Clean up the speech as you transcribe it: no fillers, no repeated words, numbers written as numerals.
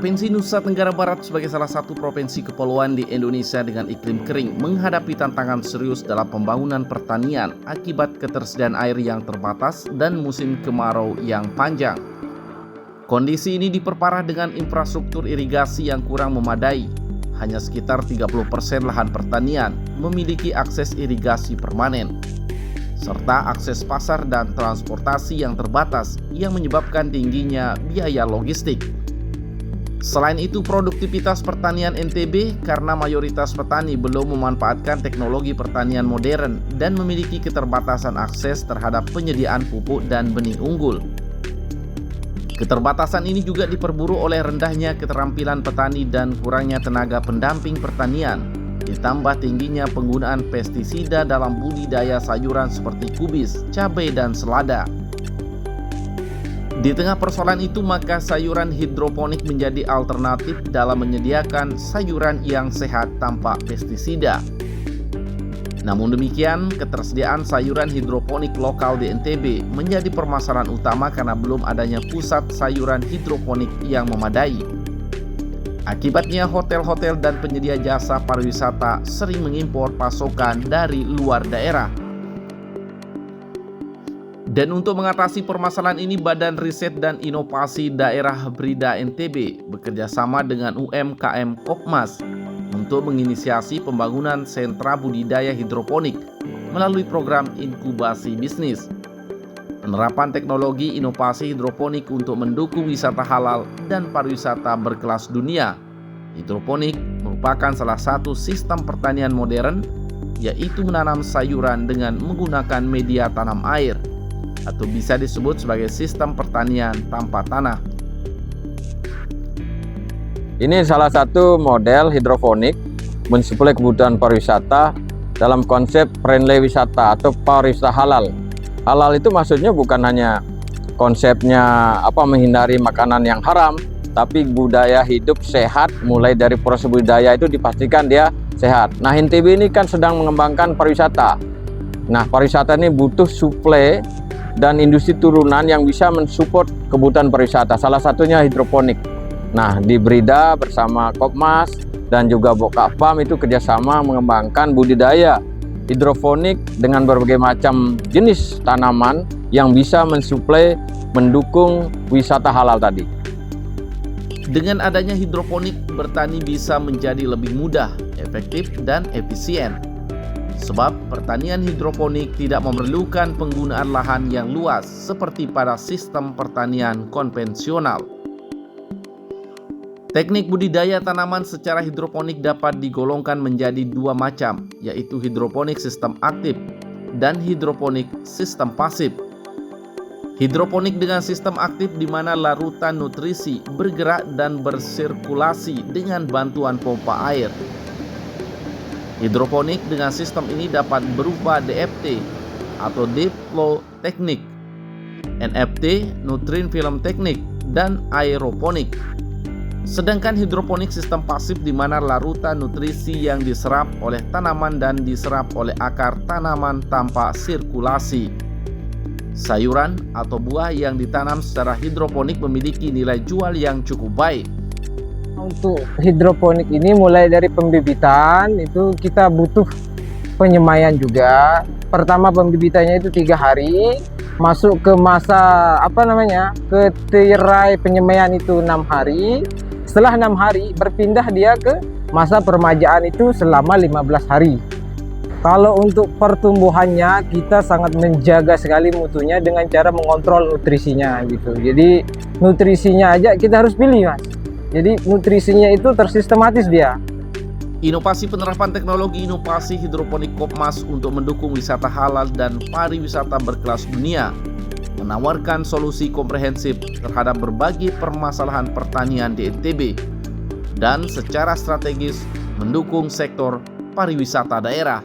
Provinsi Nusa Tenggara Barat sebagai salah satu provinsi kepulauan di Indonesia dengan iklim kering menghadapi tantangan serius dalam pembangunan pertanian akibat ketersediaan air yang terbatas dan musim kemarau yang panjang. Kondisi ini diperparah dengan infrastruktur irigasi yang kurang memadai. Hanya sekitar 30% lahan pertanian memiliki akses irigasi permanen, serta akses pasar dan transportasi yang terbatas yang menyebabkan tingginya biaya logistik. Selain itu, produktivitas pertanian NTB karena mayoritas petani belum memanfaatkan teknologi pertanian modern dan memiliki keterbatasan akses terhadap penyediaan pupuk dan benih unggul. Keterbatasan ini juga diperburuk oleh rendahnya keterampilan petani dan kurangnya tenaga pendamping pertanian, ditambah tingginya penggunaan pestisida dalam budidaya sayuran seperti kubis, cabai, dan selada. Di tengah persoalan itu, maka sayuran hidroponik menjadi alternatif dalam menyediakan sayuran yang sehat tanpa pestisida. Namun demikian, ketersediaan sayuran hidroponik lokal di NTB menjadi permasalahan utama karena belum adanya pusat sayuran hidroponik yang memadai. Akibatnya, hotel-hotel dan penyedia jasa pariwisata sering mengimpor pasokan dari luar daerah. Dan untuk mengatasi permasalahan ini, Badan Riset dan Inovasi Daerah Brida NTB bekerja sama dengan UMKM Kopmas untuk menginisiasi pembangunan sentra budidaya hidroponik melalui program inkubasi bisnis. Penerapan teknologi inovasi hidroponik untuk mendukung wisata halal dan pariwisata berkelas dunia. Hidroponik merupakan salah satu sistem pertanian modern, yaitu menanam sayuran dengan menggunakan media tanam air, atau bisa disebut sebagai sistem pertanian tanpa tanah. Ini salah satu model hidroponik mensuplai kebutuhan pariwisata dalam konsep friendly wisata atau pariwisata halal. Halal itu maksudnya bukan hanya konsepnya menghindari makanan yang haram, tapi budaya hidup sehat, mulai dari proses budidaya itu dipastikan dia sehat. Nah, NTB ini kan sedang mengembangkan pariwisata. Nah, pariwisata ini butuh suplai dan industri turunan yang bisa mensupport kebutuhan pariwisata, salah satunya hidroponik. Nah, di Brida bersama Kopmas dan juga Bokapam itu kerjasama mengembangkan budidaya hidroponik dengan berbagai macam jenis tanaman yang bisa mensuplai, mendukung wisata halal tadi. Dengan adanya hidroponik, bertani bisa menjadi lebih mudah, efektif, dan efisien. Sebab pertanian hidroponik tidak memerlukan penggunaan lahan yang luas seperti pada sistem pertanian konvensional. Teknik budidaya tanaman secara hidroponik dapat digolongkan menjadi dua macam, yaitu hidroponik sistem aktif dan hidroponik sistem pasif. Hidroponik dengan sistem aktif di mana larutan nutrisi bergerak dan bersirkulasi dengan bantuan pompa air. Hidroponik dengan sistem ini dapat berupa DFT atau Deep Flow Technique, NFT, Nutrient Film Technique, dan aeroponik. Sedangkan hidroponik sistem pasif di mana larutan nutrisi yang diserap oleh tanaman dan diserap oleh akar tanaman tanpa sirkulasi. Sayuran atau buah yang ditanam secara hidroponik memiliki nilai jual yang cukup baik. Untuk hidroponik ini mulai dari pembibitan itu kita butuh penyemaian juga. Pertama pembibitannya itu 3 hari, masuk ke masa ke tirai penyemaian itu 6 hari. Setelah 6 hari berpindah dia ke masa permajaan itu selama 15 hari. Kalau untuk pertumbuhannya kita sangat menjaga sekali mutunya dengan cara mengontrol nutrisinya gitu. Jadi nutrisinya aja kita harus pilih, Mas. Jadi nutrisinya itu tersistematis dia. Inovasi penerapan teknologi inovasi hidroponik Kopmas untuk mendukung wisata halal dan pariwisata berkelas dunia, menawarkan solusi komprehensif terhadap berbagai permasalahan pertanian di NTB dan secara strategis mendukung sektor pariwisata daerah.